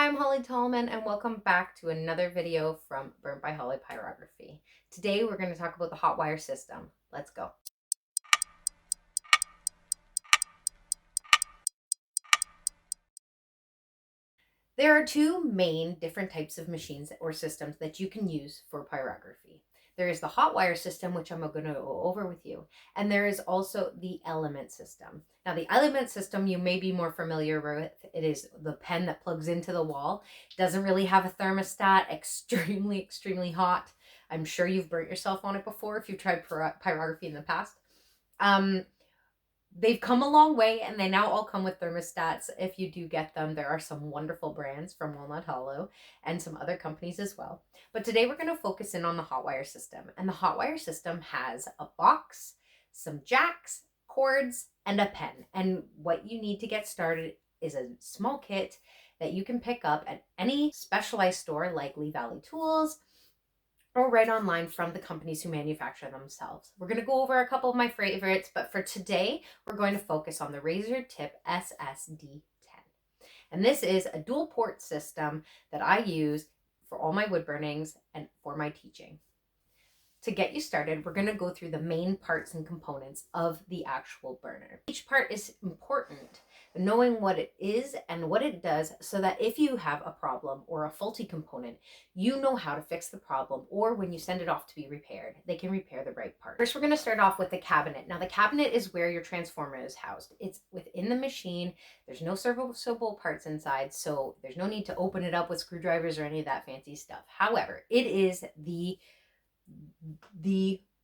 I'm Holly Tallman and welcome back to another video from Burnt by Holly Pyrography. Today we're going to talk about the hot wire system. Let's go. There are two main different types of machines or systems that you can use for pyrography. There is the hot wire system, which I'm going to go over with you, and there is also the element system. Now, the element system you may be more familiar with. It is the pen that plugs into the wall. It doesn't really have a thermostat, extremely hot. I'm sure you've burnt yourself on it before if you've tried pyrography in the past. They've come a long way and they now all come with thermostats if you do get them. There are some wonderful brands from Walnut Hollow and some other companies as well. But today we're going to focus in on the hot wire system. And the hot wire system has a box, some jacks, cords, and a pen. And what you need to get started is a small kit that you can pick up at any specialized store like Lee Valley Tools, or right online from the companies who manufacture themselves. We're going to go over a couple of my favorites, but for today, we're going to focus on the Razortip SS-D10. And this is a dual port system that I use for all my wood burnings and for my teaching. To get you started, we're going to go through the main parts and components of the actual burner. Each part is important, knowing what it is and what it does, so that if you have a problem or a faulty component, you know how to fix the problem, or when you send it off to be repaired, they can repair the right part. First, we're going to start off with the cabinet. Now, the cabinet is where your transformer is housed. It's within the machine. There's no serviceable parts inside, so there's no need to open it up with screwdrivers or any of that fancy stuff. However, it is the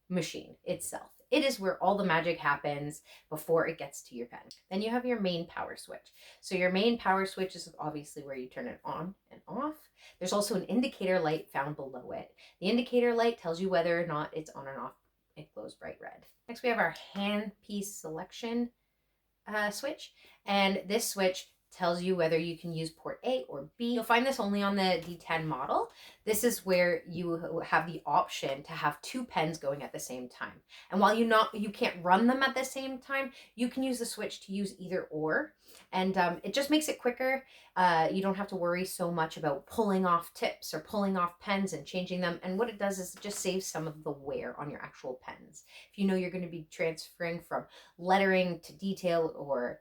machine itself. It is where all the magic happens before it gets to your pen. Then you have your main power switch. So your main power switch is obviously where you turn it on and off. There's also an indicator light found below it. The indicator light tells you whether or not it's on and off. It glows bright red. Next, we have our handpiece selection switch. And this switch tells you whether you can use port A or B. You'll find this only on the D10 model. This is where you have the option to have two pens going at the same time. And while you can't run them at the same time, you can use the switch to use either or. And it just makes it quicker. You don't have to worry so much about pulling off tips or pulling off pens and changing them. And what it does is it just saves some of the wear on your actual pens. If you know you're going to be transferring from lettering to detail or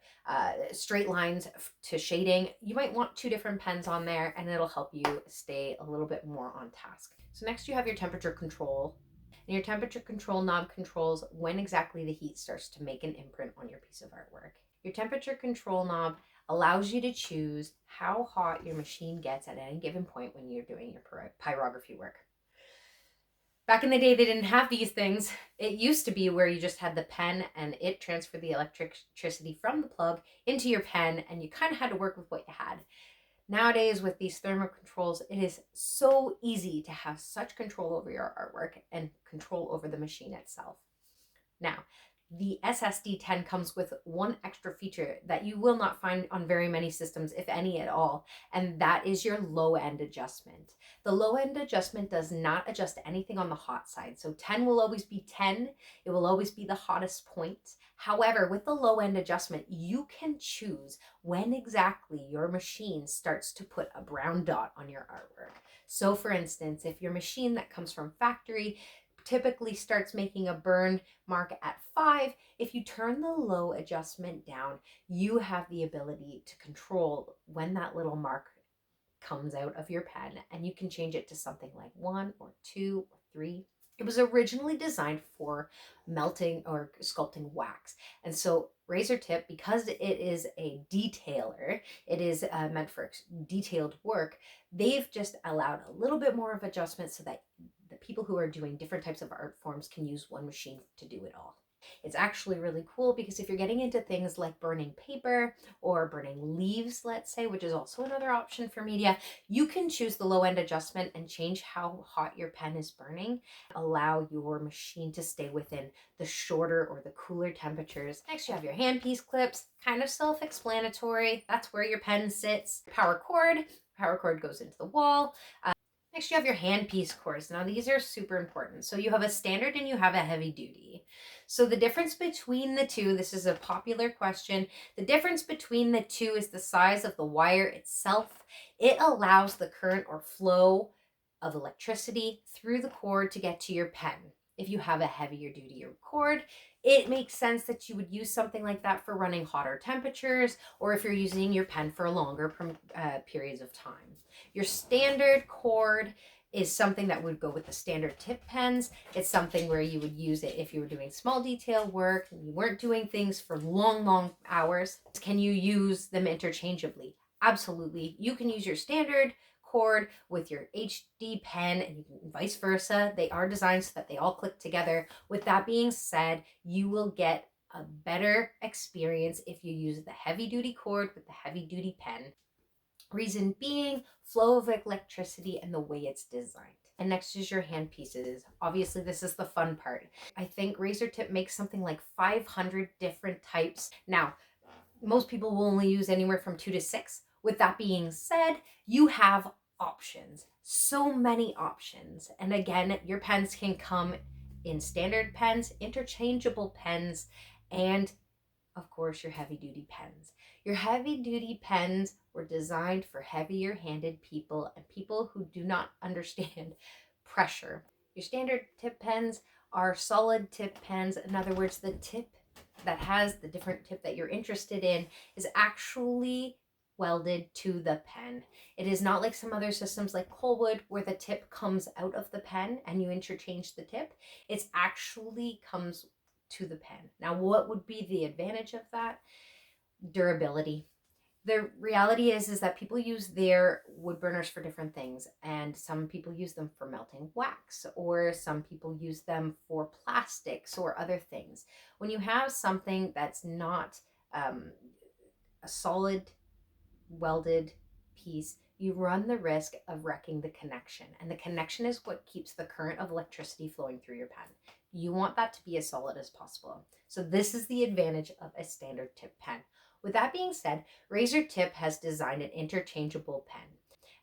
straight lines to shading, you might want two different pens on there, and it'll help you stay a little bit more on task. So next you have your temperature control. And your temperature control knob controls when exactly the heat starts to make an imprint on your piece of artwork. Your temperature control knob allows you to choose how hot your machine gets at any given point when you're doing your pyrography work. Back in the day, they didn't have these things. It used to be where you just had the pen and it transferred the electricity from the plug into your pen, and you kind of had to work with what you had. Nowadays, with these thermal controls, it is so easy to have such control over your artwork and control over the machine itself. Now, the SS-D10 comes with one extra feature that you will not find on very many systems, if any at all, and that is your low end adjustment. The low end adjustment does not adjust anything on the hot side. So 10 will always be 10. It will always be the hottest point. However, with the low end adjustment, you can choose when exactly your machine starts to put a brown dot on your artwork. So for instance, if your machine that comes from factory typically starts making a burn mark at 5, if you turn the low adjustment down, you have the ability to control when that little mark comes out of your pen, and you can change it to something like 1 or 2 or 3. It was originally designed for melting or sculpting wax. And so Razortip, because it is a detailer, it is meant for detailed work, they've just allowed a little bit more of adjustment so that the people who are doing different types of art forms can use one machine to do it all. It's actually really cool because if you're getting into things like burning paper or burning leaves, let's say, which is also another option for media, you can choose the low end adjustment and change how hot your pen is burning, allow your machine to stay within the shorter or the cooler temperatures. Next, you have your handpiece clips, kind of self-explanatory. That's where your pen sits. Power cord goes into the wall. Next, you have your handpiece cords. Now, these are super important. So you have a standard and you have a heavy duty. So the difference between the two, this is a popular question, the difference between the two is the size of the wire itself. It allows the current or flow of electricity through the cord to get to your pen. If you have a heavier duty cord, it makes sense that you would use something like that for running hotter temperatures, or if you're using your pen for longer periods of time. Your standard cord is something that would go with the standard tip pens. It's something where you would use it if you were doing small detail work and you weren't doing things for long hours. Can you use them interchangeably? Absolutely. You can use your standard cord with your HD pen and vice versa. They are designed so that they all click together. With that being said, you will get a better experience if you use the heavy duty cord with the heavy duty pen. Reason being, flow of electricity and the way it's designed. And next is your hand pieces. Obviously, this is the fun part. I think Razortip makes something like 500 different types. Now, most people will only use anywhere from 2 to 6. With that being said, you have options. So many options. And again, your pens can come in standard pens, interchangeable pens, and of course, your heavy duty pens. Your heavy duty pens were designed for heavier handed people and people who do not understand pressure. Your standard tip pens are solid tip pens. In other words, the tip that has the different tip that you're interested in is actually welded to the pen. It is not like some other systems like Colwood where the tip comes out of the pen and you interchange the tip. It's actually comes to the pen. Now, what would be the advantage of that? Durability. The reality is that people use their wood burners for different things, and some people use them for melting wax, or some people use them for plastics or other things. When you have something that's not a solid welded piece, you run the risk of wrecking the connection, and the connection is what keeps the current of electricity flowing through your pen. You want that to be as solid as possible. So this is the advantage of a standard tip pen. With that being said, Razortip has designed an interchangeable pen.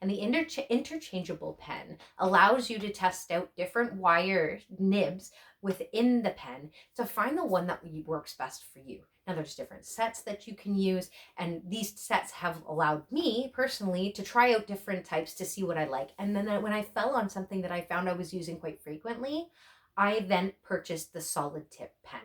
And the interchangeable pen allows you to test out different wire nibs within the pen to find the one that works best for you. Now, there's different sets that you can use, and these sets have allowed me personally to try out different types to see what I like. And then when I fell on something that I found I was using quite frequently, I then purchased the solid tip pen.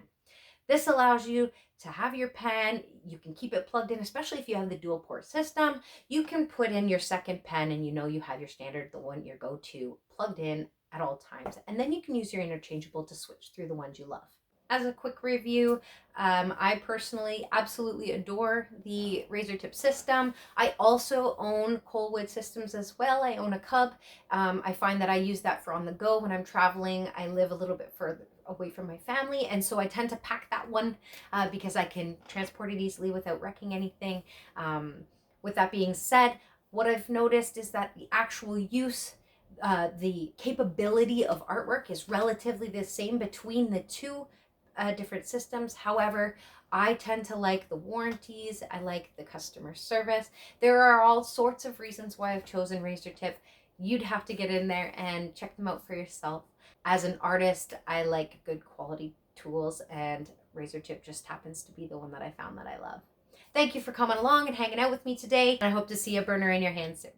This allows you to have your pen, you can keep it plugged in, especially if you have the dual port system. You can put in your second pen and you know you have your standard, the one your go-to, plugged in at all times. And then you can use your interchangeable to switch through the ones you love. As a quick review, I personally absolutely adore the Razortip system. I also own Colwood systems as well. I own a Cub. I find that I use that for on the go when I'm traveling. I live a little bit further away from my family, and so I tend to pack that one because I can transport it easily without wrecking anything. With that being said, what I've noticed is that the actual use, the capability of artwork is relatively the same between the two different systems. However, I tend to like the warranties. I like the customer service. There are all sorts of reasons why I've chosen Razortip. You'd have to get in there and check them out for yourself. As an artist, I like good quality tools, and Razortip just happens to be the one that I found that I love. Thank you for coming along and hanging out with me today. I hope to see a burner in your hand soon.